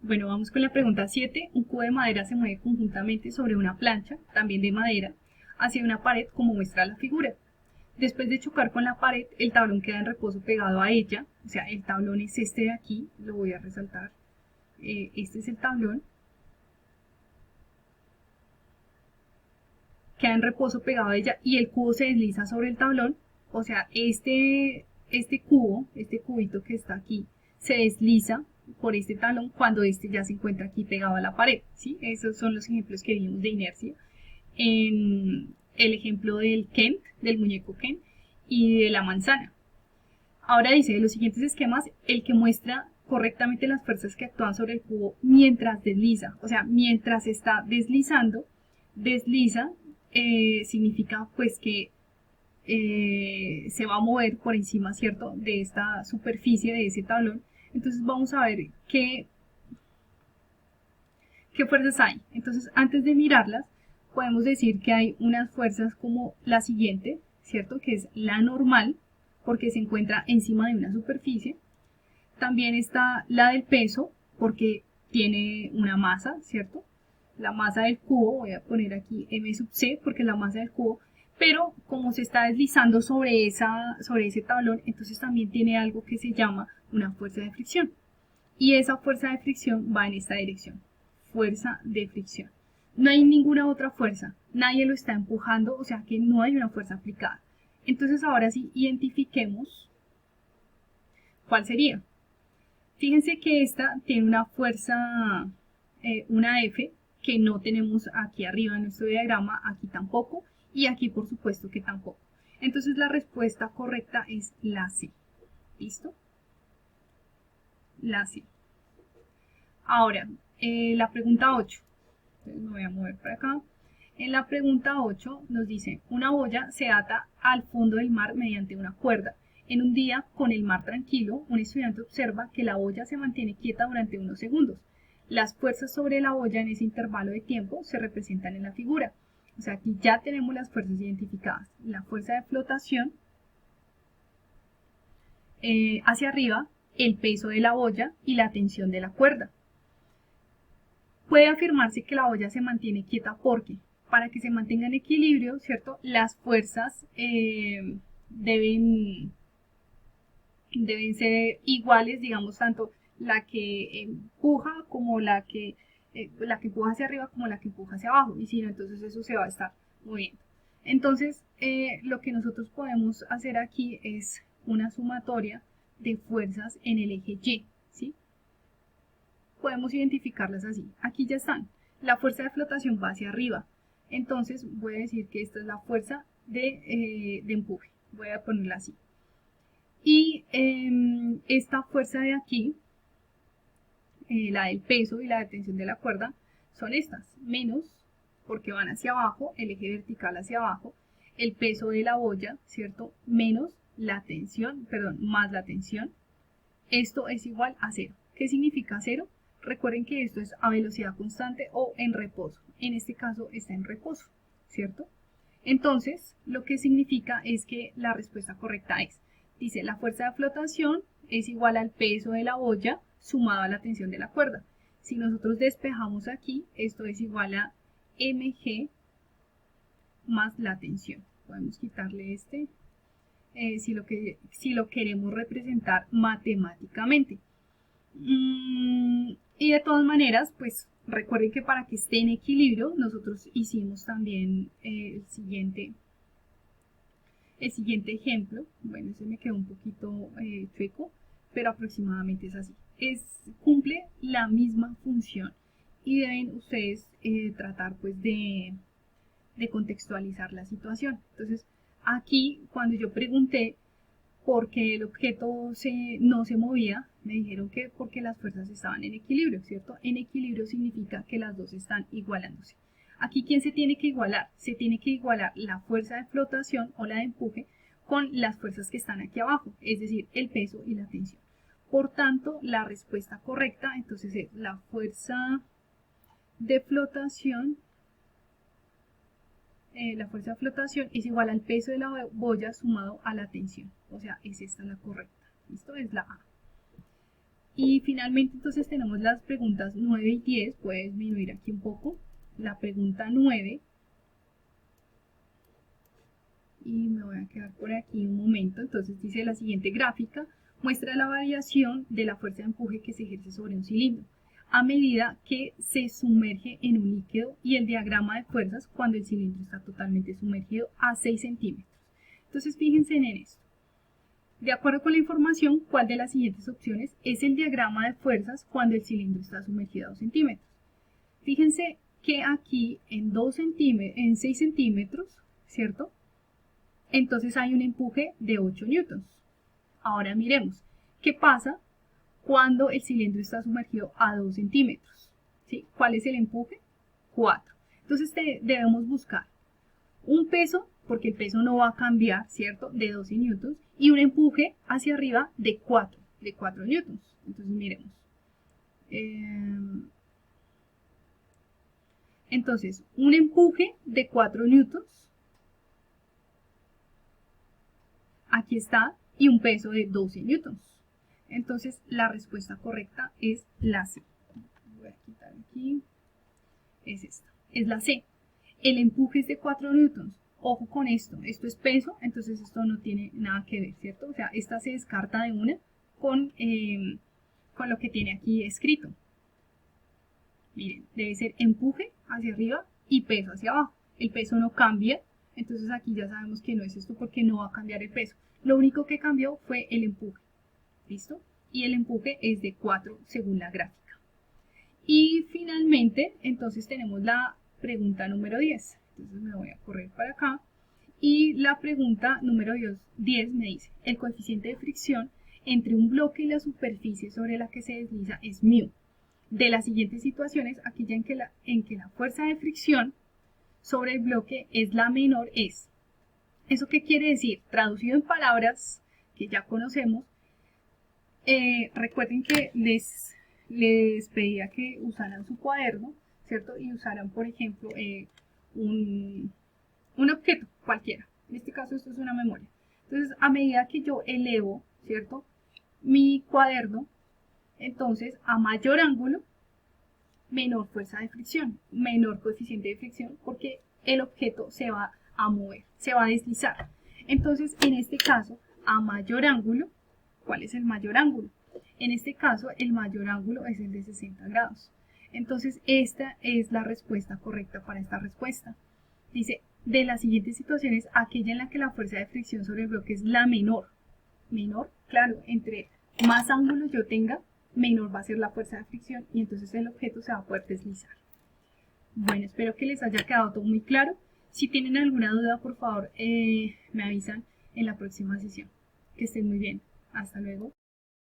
Bueno, vamos con la pregunta 7. Un cubo de madera se mueve conjuntamente sobre una plancha, también de madera, hacia una pared como muestra la figura. Después de chocar con la pared, el tablón queda en reposo pegado a ella. O sea, el tablón es este de aquí, lo voy a resaltar. Este es el tablón. Queda en reposo pegado a ella y el cubo se desliza sobre el tablón. O sea, este cubo, este cubito que está aquí, se desliza por este tablón cuando este ya se encuentra aquí pegado a la pared, ¿sí? Esos son los ejemplos que vimos de inercia. En el ejemplo del Ken, del muñeco Ken, y de la manzana. Ahora dice, de los siguientes esquemas, el que muestra correctamente las fuerzas que actúan sobre el cubo mientras desliza. O sea, mientras está deslizando, desliza significa pues que se va a mover por encima, ¿cierto?, de esta superficie, de ese tablón. Entonces vamos a ver qué fuerzas hay. Entonces, antes de mirarlas, podemos decir que hay unas fuerzas como la siguiente, ¿cierto?, que es la normal, porque se encuentra encima de una superficie. También está la del peso, porque tiene una masa, ¿cierto? La masa del cubo, voy a poner aquí m sub c, porque es la masa del cubo, pero como se está deslizando sobre ese tablón, entonces también tiene algo que se llama una fuerza de fricción. Y esa fuerza de fricción va en esta dirección. Fuerza de fricción. No hay ninguna otra fuerza. Nadie lo está empujando, o sea que no hay una fuerza aplicada. Entonces ahora sí identifiquemos cuál sería. Fíjense que esta tiene una fuerza, una F, que no tenemos aquí arriba en nuestro diagrama, aquí tampoco, y aquí por supuesto que tampoco. Entonces la respuesta correcta es la C. ¿Listo? La C. Ahora, la pregunta 8. Entonces me voy a mover para acá. En la pregunta 8 nos dice, una boya se ata al fondo del mar mediante una cuerda. En un día con el mar tranquilo, un estudiante observa que la boya se mantiene quieta durante unos segundos. Las fuerzas sobre la boya en ese intervalo de tiempo se representan en la figura. O sea, aquí ya tenemos las fuerzas identificadas. La fuerza de flotación hacia arriba, el peso de la boya y la tensión de la cuerda. Puede afirmarse que la olla se mantiene quieta porque para que se mantenga en equilibrio, ¿cierto? Las fuerzas deben ser iguales, digamos, tanto la que empuja como la que empuja hacia arriba como la que empuja hacia abajo, y si no, entonces eso se va a estar moviendo. Entonces, lo que nosotros podemos hacer aquí es una sumatoria de fuerzas en el eje Y, ¿sí? Podemos identificarlas así. Aquí ya están. La fuerza de flotación va hacia arriba. Entonces voy a decir que esta es la fuerza de empuje. Voy a ponerla así. Y esta fuerza de aquí, la del peso y la de tensión de la cuerda, son estas. Menos, porque van hacia abajo, el eje vertical hacia abajo, el peso de la boya, ¿cierto? Menos la tensión, perdón, más la tensión. Esto es igual a 0. ¿Qué significa 0? Recuerden que esto es a velocidad constante o en reposo. En este caso está en reposo, ¿cierto? Entonces, lo que significa es que la respuesta correcta es, dice, la fuerza de flotación es igual al peso de la boya sumado a la tensión de la cuerda. Si nosotros despejamos aquí, esto es igual a mg más la tensión. Podemos quitarle este si lo queremos representar matemáticamente. Y de todas maneras, pues recuerden que para que esté en equilibrio, nosotros hicimos también el siguiente ejemplo. Bueno, ese me quedó un poquito chueco, pero aproximadamente es así. Cumple la misma función y deben ustedes tratar pues de contextualizar la situación. Entonces, aquí cuando yo pregunté por qué el objeto no se movía, me dijeron que porque las fuerzas estaban en equilibrio, ¿cierto? En equilibrio significa que las dos están igualándose. Aquí, ¿quién se tiene que igualar? Se tiene que igualar la fuerza de flotación o la de empuje con las fuerzas que están aquí abajo, es decir, el peso y la tensión. Por tanto, la respuesta correcta entonces es la fuerza de flotación es igual al peso de la boya sumado a la tensión. O sea, es esta la correcta. ¿Listo? Es la A. Y finalmente entonces tenemos las preguntas 9 y 10, puedes disminuir aquí un poco, la pregunta 9, y me voy a quedar por aquí un momento. Entonces dice: la siguiente gráfica muestra la variación de la fuerza de empuje que se ejerce sobre un cilindro a medida que se sumerge en un líquido, y el diagrama de fuerzas cuando el cilindro está totalmente sumergido a 6 centímetros. Entonces fíjense en esto. De acuerdo con la información, ¿cuál de las siguientes opciones es el diagrama de fuerzas cuando el cilindro está sumergido a 2 centímetros? Fíjense que aquí en 6 centímetros, ¿cierto? Entonces hay un empuje de 8 newtons. Ahora miremos, ¿qué pasa cuando el cilindro está sumergido a 2 centímetros? ¿Sí? ¿Cuál es el empuje? 4. Entonces debemos buscar un peso, porque el peso no va a cambiar, ¿cierto? De 12 newtons, y un empuje hacia arriba de 4 newtons. Entonces miremos. Entonces, un empuje de 4 newtons, aquí está, y un peso de 12 newtons. Entonces, la respuesta correcta es la C. Voy a quitar aquí. Es esta. Es la C. El empuje es de 4 newtons. Ojo con esto. Esto es peso, entonces esto no tiene nada que ver, ¿cierto? O sea, esta se descarta de una con lo que tiene aquí escrito. Miren, debe ser empuje hacia arriba y peso hacia abajo. El peso no cambia, entonces aquí ya sabemos que no es esto porque no va a cambiar el peso. Lo único que cambió fue el empuje. ¿Listo? Y el empuje es de 4 según la gráfica. Y finalmente, entonces tenemos la pregunta número 10. Entonces me voy a correr para acá. Y la pregunta número 10 me dice: el coeficiente de fricción entre un bloque y la superficie sobre la que se desliza es μ. De las siguientes situaciones, aquella en que la fuerza de fricción sobre el bloque es la menor es. ¿Eso qué quiere decir? Traducido en palabras que ya conocemos, recuerden que les pedía que usaran su cuaderno, ¿cierto? Y usaran, por ejemplo, un objeto cualquiera. En este caso esto es una memoria. Entonces, a medida que yo elevo, ¿cierto?, mi cuaderno, entonces a mayor ángulo, menor fuerza de fricción, menor coeficiente de fricción, porque el objeto se va a mover, se va a deslizar. Entonces, en este caso, a mayor ángulo, ¿cuál es el mayor ángulo? En este caso, el mayor ángulo es el de 60 grados. Entonces, esta es la respuesta correcta para esta respuesta. Dice: de las siguientes situaciones, aquella en la que la fuerza de fricción sobre el bloque es la menor. Menor, claro, entre más ángulos yo tenga, menor va a ser la fuerza de fricción y entonces el objeto se va a poder deslizar. Bueno, espero que les haya quedado todo muy claro. Si tienen alguna duda, por favor, me avisan en la próxima sesión. Que estén muy bien. Hasta luego.